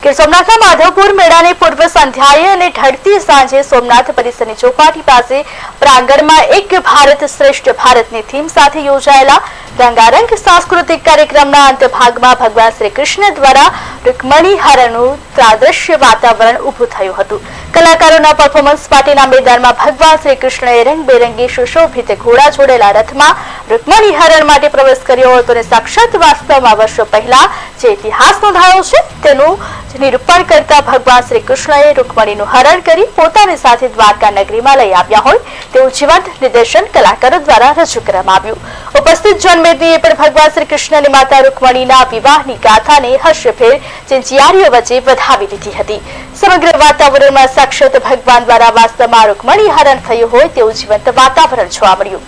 કે સોમનાથના માધવપુર મેળાની પૂર્વ સંધ્યાએ અને ઢળતી સાંજે સોમનાથ પરિસરની ચોપાટી પાસે પ્રાંગણમાં એક ભારત શ્રેષ્ઠ ભારતની થીમ સાથે યોજાયેલા રંગારંગ સાંસ્કૃતિક કાર્યક્રમના અંતભાગમાં ભગવાન શ્રી કૃષ્ણ દ્વારા રૂકમણી હરણનું ત્રાદૃશ્ય વાતાવરણ ઊભું થયું હતું। કલાકારોના પરફોર્મન્સ પાર્ટીના મેદાનમાં ભગવાન શ્રી કૃષ્ણએ રંગબેરંગી સુશોભિત ઘોડા જોડેલા રથમાં રૂકમણી હરણ માટે પ્રવેશ કર્યો હતો અને સાક્ષાત વાસ્તવમાં વર્ષો પહેલા જે ઇતિહાસ નોંધાયો છે તેનું નિરૂપણ કરતા ભગવાન શ્રી કૃષ્ણએ રૂકમણીનું હરણ કરી પોતાની સાથે દ્વારકા નગરીમાં લઈ આવ્યા હોય તેવું જીવંત નિદર્શન કલાકારો દ્વારા રજૂ કરવામાં આવ્યું। ઉપસ્થિત જનમેદનીએ પણ ભગવાન શ્રી કૃષ્ણ અને માતા રૂકમણીના વિવાહની ગાથાને હર્ષભેર ચિંચિયારીઓ વચ્ચે વધાવી દીધી હતી। સમગ્ર વાતાવરણમાં સાક્ષાત ભગવાન દ્વારા વાસ્તવમાં રૂકમણી હરણ થયું હોય તેવું જીવંત વાતાવરણ જોવા મળ્યું।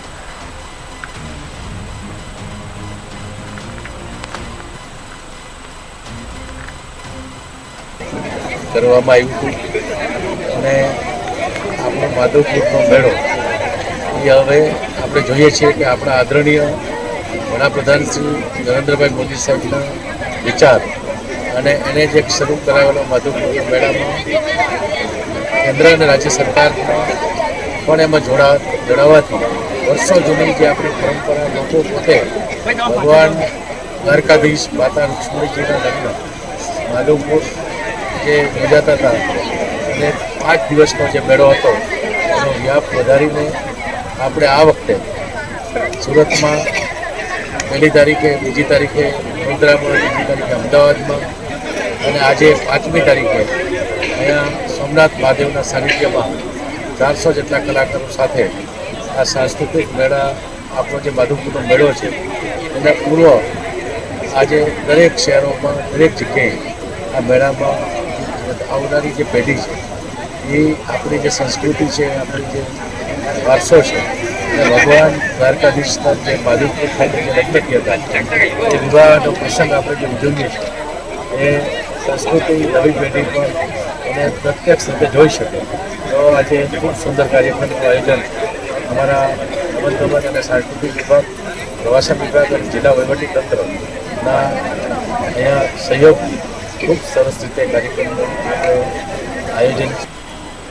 કરવામાં આવ્યું હતું અને આપણો માધવપુરનો મેળો એ હવે આપણે જોઈએ છીએ કે આપણા આદરણીય વડાપ્રધાન શ્રી નરેન્દ્રભાઈ મોદી સાહેબના વિચાર અને એને જે શરૂ કરાવેલો માધવપુરના મેળામાં કેન્દ્ર અને રાજ્ય સરકારમાં પણ એમાં જોડાવાથી વર્ષો જૂની જે આપણી પરંપરા લોકો પોતે ભગવાન દ્વારકાધીશ માતા લક્ષ્મણજીના લગ્ન માધવપુર જે યોજાતા હતા અને 5 દિવસનો જે મેળો હતો એનો વ્યાપ વધારીને આપણે આ વખતે સુરતમાં 1લી તારીખે 2જી તારીખે વડોદરામાં 3જી તારીખે અમદાવાદમાં અને આજે 5મી તારીખે અહીંયા સોમનાથ મહાદેવના સાનિધ્યમાં 400 જેટલા કલાકારો સાથે આ સાંસ્કૃતિક મેળા આપણો જે માધવપુરનો મેળો છે એના પૂર્વ આજે દરેક શહેરોમાં દરેક જગ્યાએ આ મેળામાં આવનારી જે પેઢી છે એ આપણી જે સંસ્કૃતિ છે આપણી જે વારસો છે અને ભગવાન દ્વારકાધીશના જે માધવપુર ખાતે જે લગ્ન થયા હતા એ વિવાહનો પ્રસંગ આપણે જે ઉજવીએ છીએ એ સંસ્કૃતિ નવી પેઢી પણ એને પ્રત્યક્ષ રીતે જોઈ શકે। તો આજે ખૂબ સુંદર કાર્યક્રમનું આયોજન અમારા રમતગમત અને સાંસ્કૃતિક વિભાગ પ્રવાસન વિભાગ અને જિલ્લા વહીવટીતંત્રના અહીંયા સહયોગથી ખૂબ સરસ રીતે કાર્યક્રમનું આયોજન।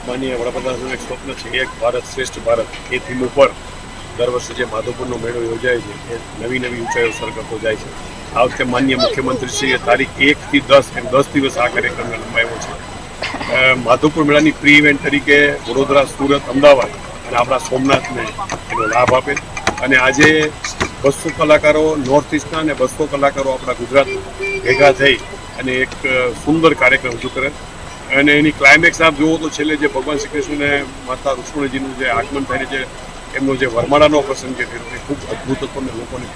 માનનીય વડાપ્રધાનનું એક સ્વપ્ન છે એક ભારત શ્રેષ્ઠ ભારત એ થીમ ઉપર દર વર્ષે જે માધવપુરનો મેળો યોજાય છે એ નવી નવી ઊંચાઈઓ સર કરતો જાય છે। આ વખતે માનનીય મુખ્યમંત્રીશ્રીએ તારીખ 1 થી 10 એમ 10 દિવસ આ કાર્યક્રમને લંબાવ્યો છે। માધવપુર મેળાની પ્રી ઇવેન્ટ તરીકે વડોદરા, સુરત, અમદાવાદ અને આપણા સોમનાથને એનો લાભ આપે અને આજે 200 કલાકારો નોર્થ ઇસ્ટના અને 200 કલાકારો આપણા ગુજરાતના ભેગા થઈ અને એક સુંદર કાર્યક્રમ રજૂ કરે અને એની ક્લાઇમેક્સ આપ જુઓ તો છેલ્લે જે ભગવાન શ્રી કૃષ્ણ અને માતા રુક્મણીજીનું જે આગમન થઈને જે એમનો જે વરમાળાનો પ્રસંગ છે એ ખૂબ અદ્ભુત હતો અને લોકોને